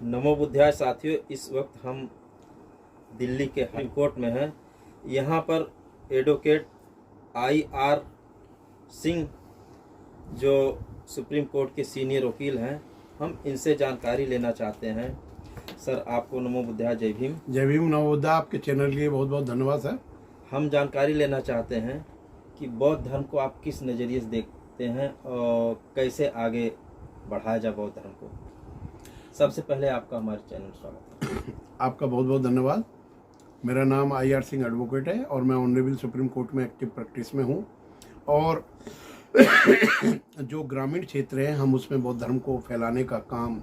नमो बुद्धाय साथियों, इस वक्त हम दिल्ली के हाई कोर्ट में हैं। यहाँ पर एडवोकेट IR सिंह जो सुप्रीम कोर्ट के सीनियर वकील हैं, हम इनसे जानकारी लेना चाहते हैं। सर, आपको नमो बुद्धाय, जय भीम। जय भीम, नमो बुद्धाय। आपके चैनल के लिए बहुत बहुत धन्यवाद सर। हम जानकारी लेना चाहते हैं कि बौद्ध धर्म को आप किस नज़रिए से देखते हैं और कैसे आगे बढ़ाया जाए बौद्ध धर्म को। सबसे पहले आपका हमारे चैनल स्वागत है। आपका बहुत बहुत धन्यवाद। मेरा नाम IR सिंह एडवोकेट है और मैं ऑनरेबल सुप्रीम कोर्ट में एक्टिव प्रैक्टिस में हूँ। और जो ग्रामीण क्षेत्र है, हम उसमें बौद्ध धर्म को फैलाने का काम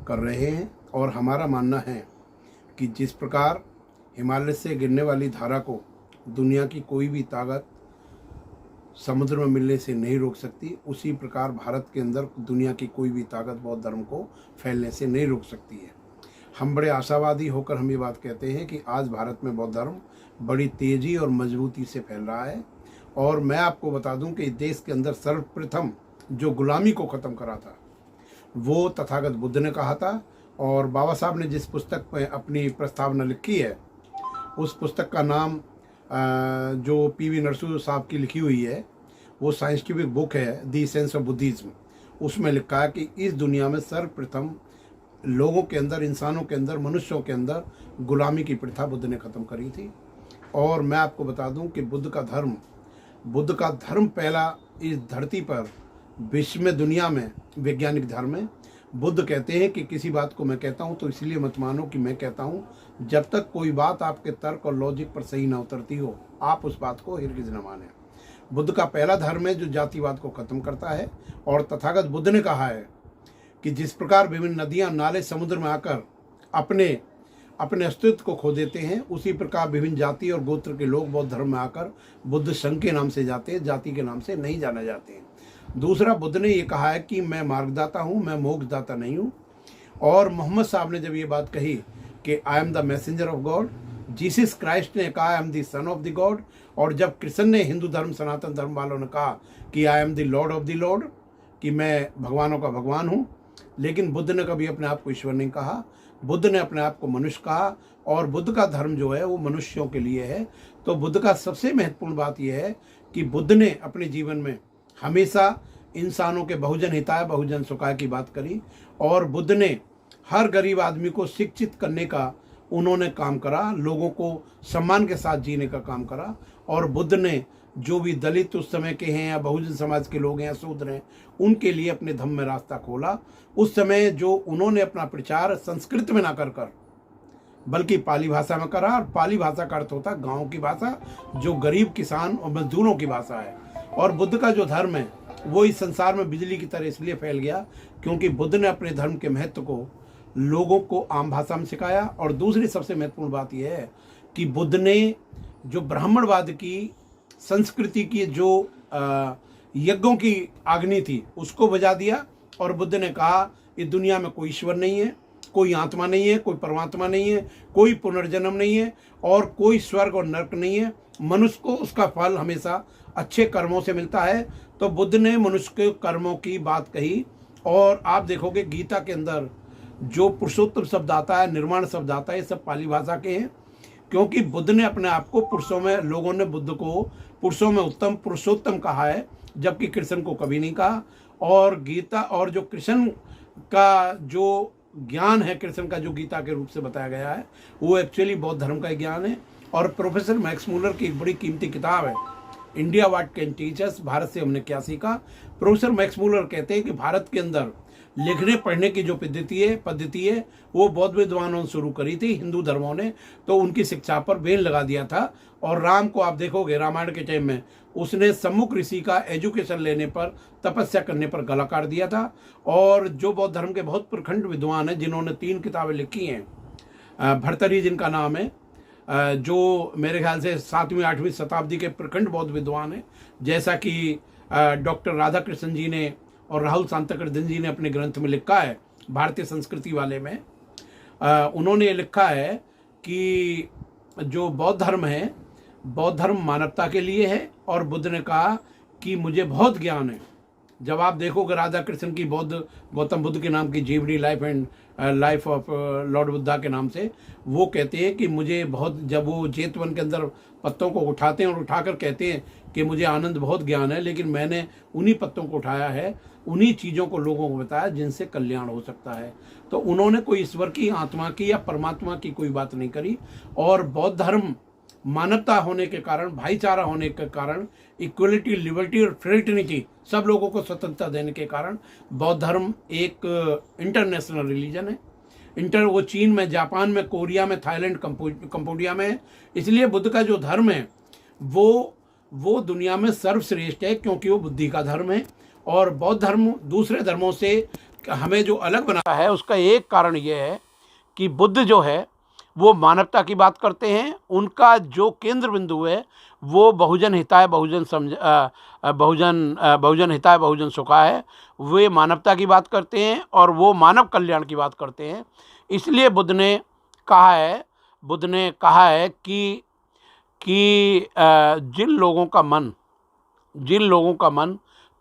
कर रहे हैं। और हमारा मानना है कि जिस प्रकार हिमालय से गिरने वाली धारा को दुनिया की कोई भी ताकत समुद्र में मिलने से नहीं रोक सकती, उसी प्रकार भारत के अंदर दुनिया की कोई भी ताकत बौद्ध धर्म को फैलने से नहीं रोक सकती है। हम बड़े आशावादी होकर हम ये बात कहते हैं कि आज भारत में बौद्ध धर्म बड़ी तेज़ी और मजबूती से फैल रहा है। और मैं आपको बता दूं कि देश के अंदर सर्वप्रथम जो गुलामी को ख़त्म करा था वो तथागत बुद्ध ने कहा था। और बाबा साहब ने जिस पुस्तक में अपनी प्रस्तावना लिखी है, उस पुस्तक का नाम जो PV नरसिम्हा साहब की लिखी हुई है, वो साइंटिफिक बुक है द सेंस ऑफ बुद्धिज्म। उसमें लिखा है कि इस दुनिया में सर्वप्रथम लोगों के अंदर, इंसानों के अंदर, मनुष्यों के अंदर गुलामी की प्रथा बुद्ध ने ख़त्म करी थी। और मैं आपको बता दूं कि बुद्ध का धर्म पहला इस धरती पर, विश्व में, दुनिया में वैज्ञानिक धर्म है। बुद्ध कहते हैं कि किसी बात को मैं कहता हूं तो इसलिए मत मानो कि मैं कहता हूं। जब तक कोई बात आपके तर्क और लॉजिक पर सही ना उतरती हो, आप उस बात को हिरगिज़ न माने। बुद्ध का पहला धर्म है जो जातिवाद को ख़त्म करता है। और तथागत बुद्ध ने कहा है कि जिस प्रकार विभिन्न नदियां, नाले समुद्र में आकर अपने अस्तित्व को खो देते हैं, उसी प्रकार विभिन्न जाति और गोत्र के लोग बौद्ध धर्म में आकर बुद्ध संघ के नाम से जाते हैं, जाति के नाम से नहीं जाने जाते हैं। दूसरा, बुद्ध ने ये कहा है कि मैं मार्गदाता हूँ, मैं मोक्षदाता नहीं हूँ। और मोहम्मद साहब ने जब ये बात कही कि I am the messenger of God, Jesus Christ ने कहा I am the son of the God. और जब कृष्ण ने, हिंदू धर्म, सनातन धर्म वालों ने कहा कि I am the Lord of the Lord, कि मैं भगवानों का भगवान हूँ। लेकिन बुद्ध ने कभी अपने आप को ईश्वर नहीं कहा। बुद्ध ने अपने आप को मनुष्य कहा। और बुद्ध का धर्म जो है वो मनुष्यों के लिए है। तो बुद्ध का सबसे महत्वपूर्ण बात यह है कि बुद्ध ने अपने जीवन में हमेशा इंसानों के बहुजन हिताय बहुजन सुखाय की बात करी। और बुद्ध ने हर गरीब आदमी को शिक्षित करने का उन्होंने काम करा, लोगों को सम्मान के साथ जीने का काम करा। और बुद्ध ने जो भी दलित उस समय के हैं या बहुजन समाज के लोग हैं या शूद्र हैं, उनके लिए अपने धम्म में रास्ता खोला। उस समय जो उन्होंने अपना प्रचार संस्कृत में ना कर बल्कि पाली भाषा में करा। और पाली भाषा का अर्थ होता है गाँव की भाषा, जो गरीब किसान और मजदूरों की भाषा है। और बुद्ध का जो धर्म है वो इस संसार में बिजली की तरह इसलिए फैल गया क्योंकि बुद्ध ने अपने धर्म के महत्व को लोगों को आम भाषा में सिखाया। और दूसरी सबसे महत्वपूर्ण बात यह है कि बुद्ध ने जो ब्राह्मणवाद की संस्कृति की जो यज्ञों की अग्नि थी उसको बुझा दिया। और बुद्ध ने कहा इस दुनिया में कोई ईश्वर नहीं है, कोई आत्मा नहीं है, कोई परमात्मा नहीं है, कोई पुनर्जन्म नहीं है और कोई स्वर्ग और नरक नहीं है। मनुष्य को उसका फल हमेशा अच्छे कर्मों से मिलता है। तो बुद्ध ने मनुष्य के कर्मों की बात कही। और आप देखोगे गीता के अंदर जो पुरुषोत्तम शब्द आता है, निर्माण शब्द आता है, ये सब पाली भाषा के हैं। क्योंकि बुद्ध ने अपने आप को पुरुषों में, लोगों ने बुद्ध को पुरुषों में उत्तम, पुरुषोत्तम कहा है, जबकि कृष्ण को कभी नहीं कहा। और गीता और जो कृष्ण का जो ज्ञान है, कृष्ण का जो गीता के रूप से बताया गया है, वो एक्चुअली बौद्ध धर्म का ज्ञान है। और प्रोफेसर मैक्स मूलर की एक बड़ी कीमती किताब है India what can teach us, Bharat से हमने क्या सीखा। प्रोफेसर मैक्स मूलर कहते हैं कि भारत के अंदर लिखने पढ़ने की जो पद्धति है वो बौद्ध विद्वानों ने शुरू करी थी, हिंदू धर्मों ने तो उनकी शिक्षा पर बैन लगा दिया था। और राम को आप देखोगे रामायण के टाइम में उसने सम्मुख ऋषि का एजुकेशन लेने पर, तपस्या करने पर गला काट दिया था। और जो बौद्ध धर्म के बहुत प्रखंड विद्वान हैं जिन्होंने 3 किताबें लिखी हैं, भर्तृहरि जिनका नाम है, जो मेरे ख्याल से 7वीं 8वीं शताब्दी के प्रखंड बौद्ध विद्वान हैं, जैसा कि डॉक्टर राधा कृष्ण जी ने और राहुल शांतकृष्ण जी ने अपने ग्रंथ में लिखा है भारतीय संस्कृति वाले में। उन्होंने ये लिखा है कि जो बौद्ध धर्म है, बौद्ध धर्म मानवता के लिए है। और बुद्ध ने कहा कि मुझे बहुत ज्ञान है, जब आप देखोगे राधा कृष्ण की बौद्ध गौतम बुद्ध के नाम की जीवनी life and life of Lord Buddha के नाम से, वो कहते हैं कि मुझे बहुत, जब वो जेतवन के अंदर पत्तों को उठाते हैं और उठाकर कहते हैं कि मुझे आनंद बहुत ज्ञान है, लेकिन मैंने उन्हीं पत्तों को उठाया है, उन्हीं चीज़ों को लोगों को बताया जिनसे कल्याण हो सकता है। तो उन्होंने कोई ईश्वर की, आत्मा की या परमात्मा की कोई बात नहीं करी। और बौद्ध धर्म मानवता होने के कारण, भाईचारा होने के कारण, इक्वलिटी, लिबर्टी और फ्रेटर्निटी, सब लोगों को स्वतंत्रता देने के कारण बौद्ध धर्म एक इंटरनेशनल रिलीजन है। वो चीन में, जापान में, कोरिया में, थाईलैंड, कंबोडिया में है। इसलिए बुद्ध का जो धर्म है वो दुनिया में सर्वश्रेष्ठ है, क्योंकि वो बुद्धि का धर्म है। और बौद्ध धर्म दूसरे धर्मों से हमें जो अलग बनाता है, उसका एक कारण ये है कि बुद्ध जो है वो मानवता की बात करते हैं। उनका जो केंद्र बिंदु है वो बहुजन हिताय बहुजन हिताय बहुजन सुखाय है। वे मानवता की बात करते हैं और वो मानव कल्याण की बात करते हैं। इसलिए बुद्ध ने कहा है कि जिन लोगों का मन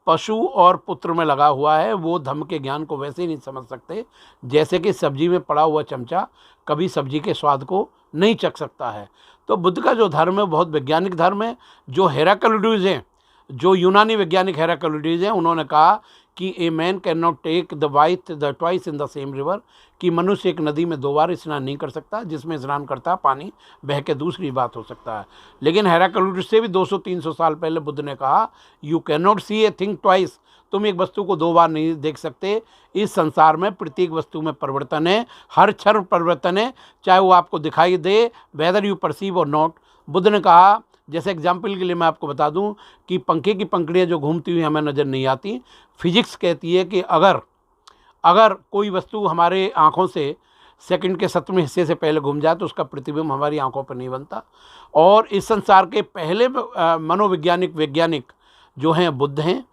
पशु और पुत्र में लगा हुआ है, वो धम्म के ज्ञान को वैसे ही नहीं समझ सकते जैसे कि सब्जी में पड़ा हुआ चमचा कभी सब्जी के स्वाद को नहीं चख सकता है। तो बुद्ध का जो धर्म है बहुत वैज्ञानिक धर्म है। जो हेराक्लिटुस हैं, जो यूनानी वैज्ञानिक हेराक्लिटुस हैं, उन्होंने कहा कि a man cannot take the twice in the same river, कि मनुष्य एक नदी में 2 बार स्नान नहीं कर सकता। जिसमें स्नान करता है पानी बह के दूसरी बात हो सकता है। लेकिन हेराक्लिटुस से भी 200-300 साल पहले बुद्ध ने कहा you cannot see a thing twice, तुम एक वस्तु को 2 बार नहीं देख सकते। इस संसार में प्रत्येक वस्तु में परिवर्तन है, हर क्षण परिवर्तन है, चाहे वो आपको दिखाई दे, वेदर यू परसीव और नॉट। बुद्ध ने कहा, जैसे एग्जाम्पल के लिए मैं आपको बता दूं कि पंखे की पंखुड़ियाँ जो घूमती हुई हमें नज़र नहीं आती, फिजिक्स कहती है कि अगर कोई वस्तु हमारे आँखों से सेकंड के 7वें हिस्से से पहले घूम जाए तो उसका प्रतिबिंब हमारी आंखों पर नहीं बनता। और इस संसार के पहले वैज्ञानिक जो हैं बुद्ध हैं।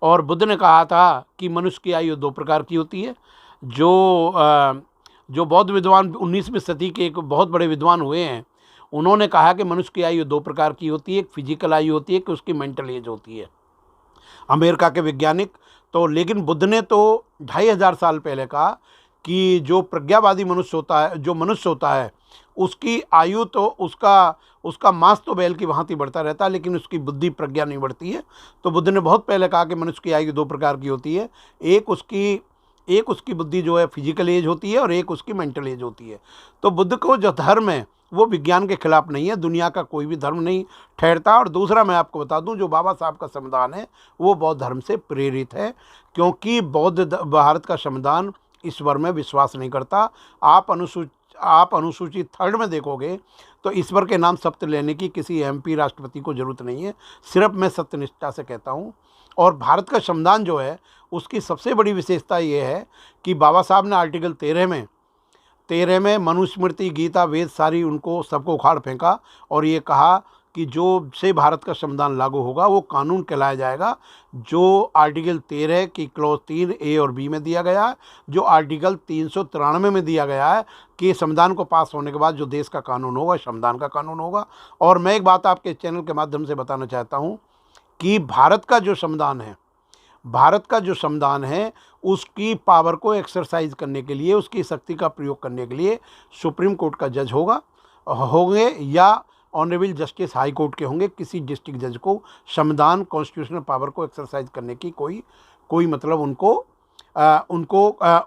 और बुद्ध ने कहा था कि मनुष्य की आयु 2 प्रकार की होती है। जो बौद्ध विद्वान 19वीं सदी के एक बहुत बड़े विद्वान हुए हैं, उन्होंने कहा कि मनुष्य की आयु 2 प्रकार की होती है। एक फिजिकल आयु होती है कि उसकी मेंटल एज होती है, अमेरिका के वैज्ञानिक। तो लेकिन बुद्ध ने तो 2500 साल पहले कहा कि जो प्रज्ञावादी मनुष्य होता है उसकी आयु तो उसका मांस तो बैल की भांति बढ़ता रहता है, लेकिन उसकी बुद्धि, प्रज्ञा नहीं बढ़ती है। तो बुद्ध ने बहुत पहले कहा कि मनुष्य की आयु 2 प्रकार की होती है। एक उसकी बुद्धि जो है फिजिकल एज होती है और एक उसकी मेंटल एज होती है। तो बुद्ध को जो धर्म है वो विज्ञान के खिलाफ नहीं है, दुनिया का कोई भी धर्म नहीं ठहरता। और दूसरा मैं आपको बता दूं, जो बाबा साहब का संविधान है वो बौद्ध धर्म से प्रेरित है, क्योंकि भारत का संविधान ईश्वर में विश्वास नहीं करता। आप अनुसूची 3 में देखोगे तो ईश्वर के नाम शपथ लेने की किसी MP राष्ट्रपति को जरूरत नहीं है। सिर्फ मैं सत्यनिष्ठा से कहता हूँ। और भारत का संविधान जो है उसकी सबसे बड़ी विशेषता ये है कि बाबा साहब ने आर्टिकल 13 में मनुस्मृति, गीता, वेद सारी उनको सबको उखाड़ फेंका और ये कहा कि जो से भारत का संविधान लागू होगा वो कानून कहलाया जाएगा, जो आर्टिकल 13 की क्लॉज 3 A और B में दिया गया है, जो आर्टिकल 393 में दिया गया है कि संविधान को पास होने के बाद जो देश का कानून होगा संविधान का कानून होगा। और मैं एक बात आपके चैनल के माध्यम से बताना चाहता हूँ कि भारत का जो संविधान है उसकी पावर को एक्सरसाइज करने के लिए, उसकी शक्ति का प्रयोग करने के लिए सुप्रीम कोर्ट का जज होंगे या ऑनरेबल जस्टिस हाई कोर्ट के होंगे। किसी डिस्ट्रिक्ट जज को संविधान, कॉन्स्टिट्यूशनल पावर को एक्सरसाइज करने की कोई मतलब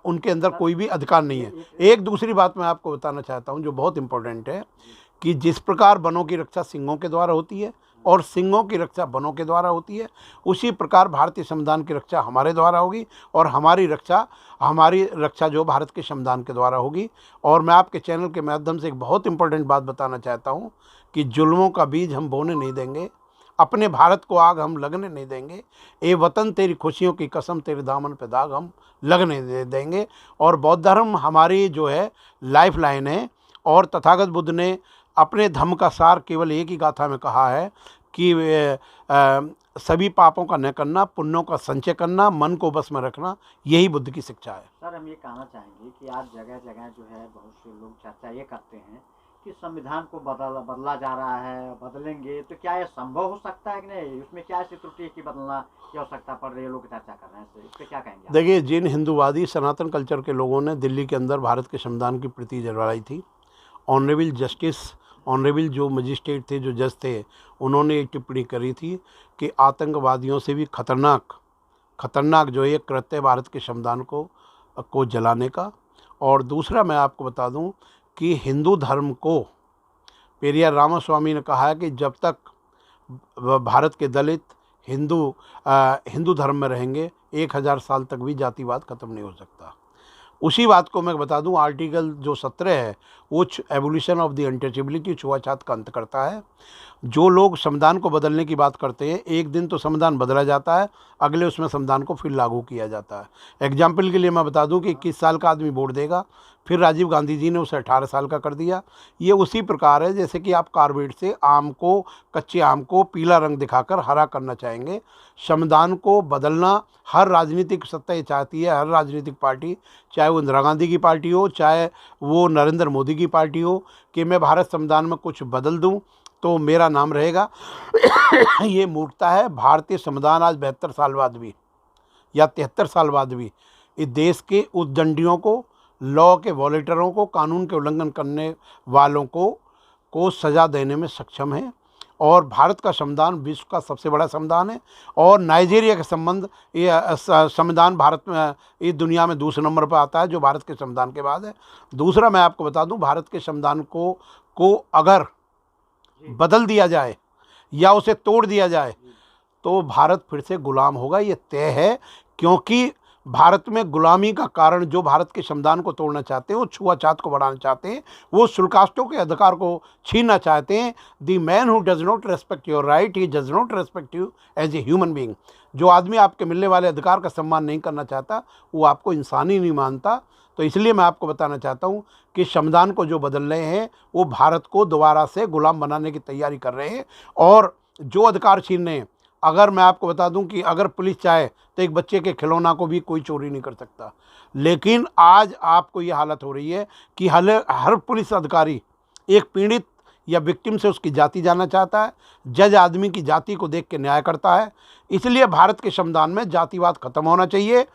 उनके अंदर कोई भी अधिकार नहीं है। एक दूसरी बात मैं आपको बताना चाहता हूं जो बहुत इंपॉर्टेंट है कि जिस प्रकार वनों की रक्षा सिंहों के द्वारा होती है और सिंहों की रक्षा वनों के द्वारा होती है, उसी प्रकार भारतीय संविधान की रक्षा हमारे द्वारा होगी और हमारी रक्षा जो भारत के संविधान के द्वारा होगी। और मैं आपके चैनल के माध्यम से एक बहुत इंपॉर्टेंट बात बताना चाहता हूं कि जुल्मों का बीज हम बोने नहीं देंगे, अपने भारत को आग हम लगने नहीं देंगे। ए वतन तेरी खुशियों की कसम, तेरे दामन पे दाग हम लगने नहीं देंगे। और बौद्ध धर्म हमारी जो है लाइफ लाइन है। और तथागत बुद्ध ने अपने धम्म का सार केवल एक ही गाथा में कहा है कि सभी पापों का न करना, पुण्यों का संचय करना, मन को बस में रखना, यही बुद्ध की शिक्षा है। सर, हम ये कहना चाहेंगे कि आज जगह जगह जो है बहुत से लोग चर्चा ये करते हैं कि संविधान को बदला जा रहा है, बदलेंगे, तो क्या ये संभव हो सकता है कि नहीं? उसमें क्या ऐसी त्रुटि है कि बदलना की आवश्यकता पड़ रही है? लोग चर्चा कर रहे हैं, इस पे क्या कहेंगे आप? देखिए, जिन हिंदूवादी सनातन कल्चर के लोगों ने दिल्ली के अंदर भारत के संविधान की प्रति जलवाई थी, ऑनरेबल जो मजिस्ट्रेट थे, जो जज थे, उन्होंने एक टिप्पणी करी थी कि आतंकवादियों से भी खतरनाक जो ये कृत्य भारत के संविधान को जलाने का। और दूसरा मैं आपको बता दूं कि हिंदू धर्म को पेरियार रामास्वामी ने कहा है कि जब तक भारत के दलित हिंदू धर्म में रहेंगे 1000 साल तक भी जातिवाद खत्म नहीं हो सकता। उसी बात को मैं बता दूं, आर्टिकल जो 17 है वो एबोलिशन ऑफ द अनटचेबिलिटी, छुआछूत का अंत करता है। जो लोग संविधान को बदलने की बात करते हैं, एक दिन तो संविधान बदला जाता है, अगले उसमें संविधान को फिर लागू किया जाता है। एग्जाम्पल के लिए मैं बता दूं कि 21 साल का आदमी वोट देगा, फिर राजीव गांधी जी ने उसे 18 साल का कर दिया। ये उसी प्रकार है जैसे कि आप कार्बेट से कच्चे आम को पीला रंग दिखाकर हरा करना चाहेंगे। संविधान को बदलना हर राजनीतिक सत्ता ये चाहती है, हर राजनीतिक पार्टी, चाहे वो इंदिरा गांधी की पार्टी हो, चाहे वो नरेंद्र मोदी की पार्टी हो, कि मैं भारत संविधान में कुछ बदल दूं तो मेरा नाम रहेगा। ये मूर्खता है। भारतीय संविधान आज 72 साल बाद भी या 73 साल बाद भी इस देश के उद्दंडियों को, लॉ के वॉलेटरों को, कानून के उल्लंघन करने वालों को सज़ा देने में सक्षम है। और भारत का संविधान विश्व का सबसे बड़ा संविधान है। और नाइजीरिया के संविधान भारत में इस दुनिया में दूसरे नंबर पर आता है, जो भारत के संविधान के बाद है। दूसरा मैं आपको बता दूं, भारत के संविधान को अगर बदल दिया जाए या उसे तोड़ दिया जाए तो भारत फिर से गुलाम होगा, ये तय है। क्योंकि भारत में गुलामी का कारण जो भारत के संविधान को तोड़ना चाहते हैं, वो छुआछूत को बढ़ाना चाहते हैं, वो शुल्कास्टों के अधिकार को छीनना चाहते हैं। The man who does not respect your right, he does not respect you as a human being. जो आदमी आपके मिलने वाले अधिकार का सम्मान नहीं करना चाहता, वो आपको इंसान ही नहीं मानता। तो इसलिए मैं आपको बताना चाहता हूँ कि संविधान को जो बदल रहे हैं वो भारत को दोबारा से गुलाम बनाने की तैयारी कर रहे हैं। और जो अधिकार छीन रहे हैं, अगर मैं आपको बता दूं कि अगर पुलिस चाहे तो एक बच्चे के खिलौना को भी कोई चोरी नहीं कर सकता। लेकिन आज आपको ये हालत हो रही है कि हर पुलिस अधिकारी एक पीड़ित या विक्टिम से उसकी जाति जानना चाहता है। जज आदमी की जाति को देख के न्याय करता है। इसलिए भारत के संविधान में जातिवाद खत्म होना चाहिए।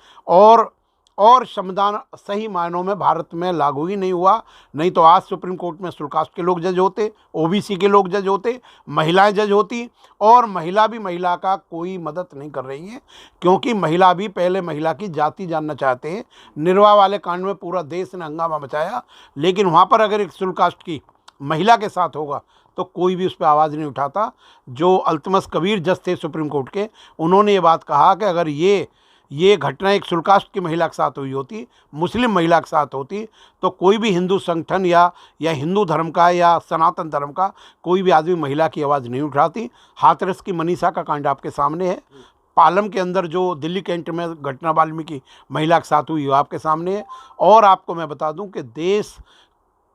और संविधान सही मायनों में भारत में लागू ही नहीं हुआ, नहीं तो आज सुप्रीम कोर्ट में शुल्कास्ट के लोग जज होते, ओबीसी के लोग जज होते, महिलाएं जज होती। और महिला भी महिला का कोई मदद नहीं कर रही है, क्योंकि महिला भी पहले महिला की जाति जानना चाहते हैं। निर्वाह वाले कांड में पूरा देश ने हंगामा मचाया, लेकिन वहाँ पर अगर एक शुल्कास्ट की महिला के साथ होगा तो कोई भी उस पर आवाज़ नहीं उठाता। जो अल्तमस कबीर जज थे सुप्रीम कोर्ट के, उन्होंने ये बात कहा कि अगर ये घटना एक शुल्कास्ट की महिला के साथ हुई होती, मुस्लिम महिला के साथ होती, तो कोई भी हिंदू संगठन या हिंदू धर्म का या सनातन धर्म का कोई भी आदमी महिला की आवाज़ नहीं उठाती। हाथरस की मनीषा का कांड आपके सामने है। पालम के अंदर जो दिल्ली कैंट में घटना वाल्मीकि महिला के साथ हुई, वो आपके सामने है। और आपको मैं बता दूं कि देश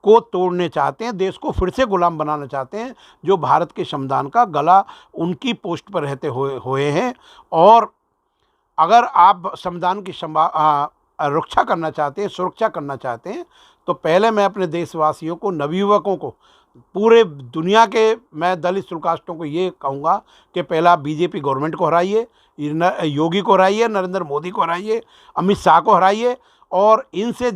को तोड़ने चाहते हैं, देश को फिर से गुलाम बनाना चाहते हैं, जो भारत के संविधान का गला उनकी पोस्ट पर रहते हुए हैं। और अगर आप संविधान की रक्षा करना चाहते हैं, सुरक्षा करना चाहते हैं, तो पहले मैं अपने देशवासियों को, नवयुवकों को, पूरे दुनिया के मैं दलित शुल्कास्टों को ये कहूँगा कि पहला बीजेपी गवर्नमेंट को हराइए, योगी को हराइए, नरेंद्र मोदी को हराइए, अमित शाह को हराइए। और इनसे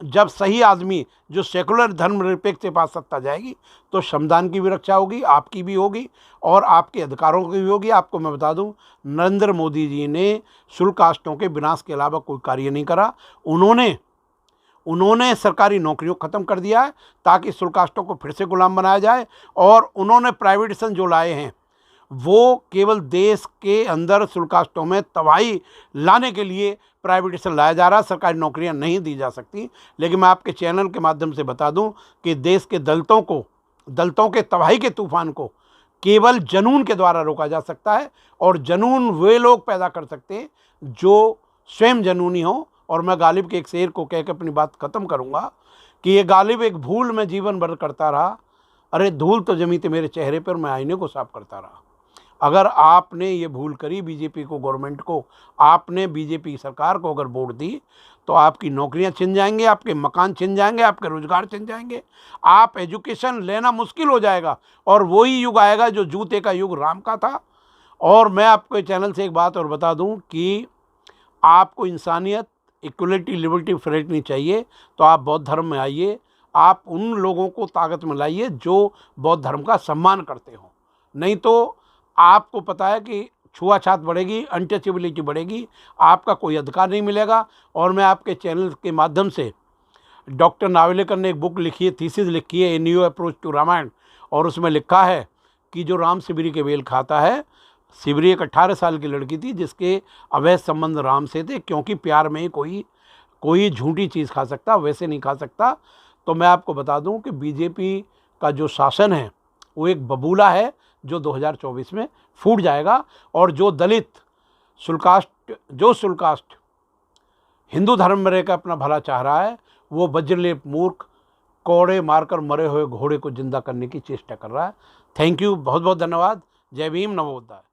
जब सही आदमी जो सेकुलर धर्मनिरपेक्ष के पास सत्ता जाएगी, तो संविधान की भी रक्षा होगी, आपकी भी होगी और आपके अधिकारों की भी होगी। आपको मैं बता दूं, नरेंद्र मोदी जी ने शुल्कास्टों के विनाश के अलावा कोई कार्य नहीं करा। उन्होंने सरकारी नौकरियों को ख़त्म कर दिया है ताकि शुल्कास्टों को फिर से गुलाम बनाया जाए। और उन्होंने प्राइवेटाइजेशन जो लाए हैं, वो केवल देश के अंदर शुल्कास्टों में तबाही लाने के लिए प्राइवेटाइजेशन लाया जा रहा है। सरकारी नौकरियां नहीं दी जा सकती। लेकिन मैं आपके चैनल के माध्यम से बता दूं कि देश के दलितों के तबाही के तूफान को केवल जनून के द्वारा रोका जा सकता है। और जनून वे लोग पैदा कर सकते हैं जो स्वयं जनूनी हो। और मैं गालिब के एक शेर को कह के अपनी बात ख़त्म करूँगा कि ये गालिब एक भूल में जीवन भर करता रहा, अरे धूल तो जमी थी मेरे चेहरे पर, मैं आईने को साफ करता रहा। अगर आपने ये भूल करी, बीजेपी को, गवर्नमेंट को, आपने बीजेपी सरकार को अगर वोट दी, तो आपकी नौकरियां छिन जाएंगी, आपके मकान छिन जाएंगे, आपके रोजगार छिन जाएंगे, आप एजुकेशन लेना मुश्किल हो जाएगा और वही युग आएगा जो जूते का युग राम का था। और मैं आपको चैनल से एक बात और बता दूं कि आपको इंसानियत, इक्वलिटी, लिबर्टी, फ्रेटर्निटी चाहिए तो आप बौद्ध धर्म में आइए। आप उन लोगों को ताकत में लाइए जो बौद्ध धर्म का सम्मान करते हो, नहीं तो आपको पता है कि छुआछात बढ़ेगी, अनटचेबिलिटी बढ़ेगी, आपका कोई अधिकार नहीं मिलेगा। और मैं आपके चैनल के माध्यम से, डॉक्टर नावलेकर ने एक बुक लिखी है, थीसिस लिखी है, a new approach to Ramayana, और उसमें लिखा है कि जो राम सिबरी के बेल खाता है, सिबरी एक 18 साल की लड़की थी जिसके अवैध संबंध राम से थे, क्योंकि प्यार में कोई झूठी चीज़ खा सकता, वैसे नहीं खा सकता। तो मैं आपको बता दूं कि बीजेपी का जो शासन है वो एक बबूला है जो 2024 में फूट जाएगा। और जो दलित, शुल्कास्ट हिंदू धर्म में रहकर अपना भला चाह रहा है, वो वज्रलेप मूर्ख, कोड़े मारकर मरे हुए घोड़े को जिंदा करने की चेष्टा कर रहा है। थैंक यू, बहुत बहुत धन्यवाद। जय भीम, नमो बुद्धाय।